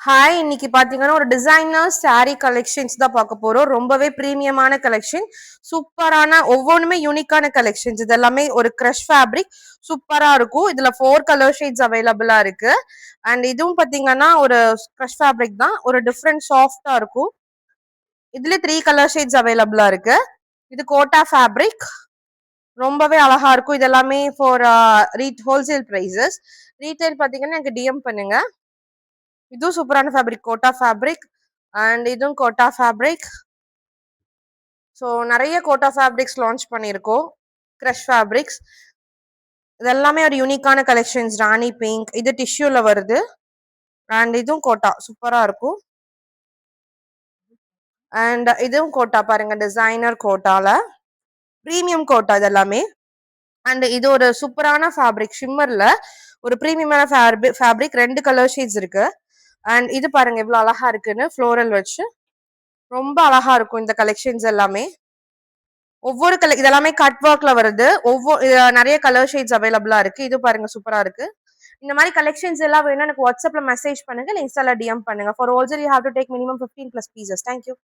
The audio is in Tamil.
ஹாய் இன்னைக்கு பாத்தீங்கன்னா ஒரு டிசைனர் சாரீ கலெக்ஷன்ஸ் தான் பார்க்க போறோம். ரொம்பவே பிரீமியமான கலெக்ஷன், சூப்பரான ஒவ்வொன்றுமே யூனிக்கான கலெக்ஷன்ஸ். இது எல்லாமே ஒரு கிரஷ் ஃபேப்ரிக் சூப்பரா இருக்கும். இதுல 4 கலர் ஷேட்ஸ் அவைலபிளா இருக்கு. அண்ட் இதுவும் பாத்தீங்கன்னா ஒரு கிரஷ் ஃபேப்ரிக் தான், ஒரு டிஃப்ரெண்ட் சாஃப்டா இருக்கும். இதுல 3 கலர் ஷேட்ஸ் அவைலபிளா இருக்கு. இது கோட்டா ஃபேப்ரிக், ரொம்பவே அழகா இருக்கும். இது எல்லாமே ஃபார் ஹோல்சேல் பிரைசஸ். ரீட்டைல் பாத்தீங்கன்னா எனக்கு டிஎம் பண்ணுங்க. இதுவும் சூப்பரான ஃபேப்ரிக், கோட்டா ஃபேப்ரிக். அண்ட் இதுவும் கோட்டா ஃபேப்ரிக். ஸோ நிறைய கோட்டா ஃபேப்ரிக்ஸ் லான்ச் பண்ணியிருக்கோம், கிரஷ் ஃபேப்ரிக்ஸ். இது எல்லாமே ஒரு யூனிக்கான கலெக்ஷன்ஸ். ராணி பிங்க், இது டிஷ்யூல வருது. அண்ட் இதுவும் கோட்டா சூப்பரா இருக்கும். அண்ட் இதுவும் கோட்டா பாருங்க, டிசைனர் கோட்டால பிரீமியம் கோட்டா இது எல்லாமே. அண்ட் இது ஒரு சூப்பரான ஃபேப்ரிக், ஷிம்மர்ல ஒரு பிரீமியமான ஃபேப்ரிக். 2 கலர் ஷேட்ஸ் இருக்கு. அண்ட் இது பாருங்க எவ்வளவு அழகா இருக்குன்னு, ஃப்ளோரல் வச்சு ரொம்ப அழகா இருக்கும் இந்த கலெக்ஷன்ஸ் எல்லாமே. ஒவ்வொரு இது எல்லாமே கட் ஒர்க்ல வருது. நிறைய கலர் ஷேட்ஸ் அவைலபிளா இருக்கு. இது பாருங்க சூப்பரா இருக்கு. இந்த மாதிரி கலெக்ஷன்ஸ் எல்லாம் வேணும் எனக்கு வாட்ஸ்அப்ல மெசேஜ் பண்ணுங்க, இல்ல இன்ஸ்டால டிஎம் பண்ணுங்க. For wholesale you have to take minimum 15+ pieces. Thank you.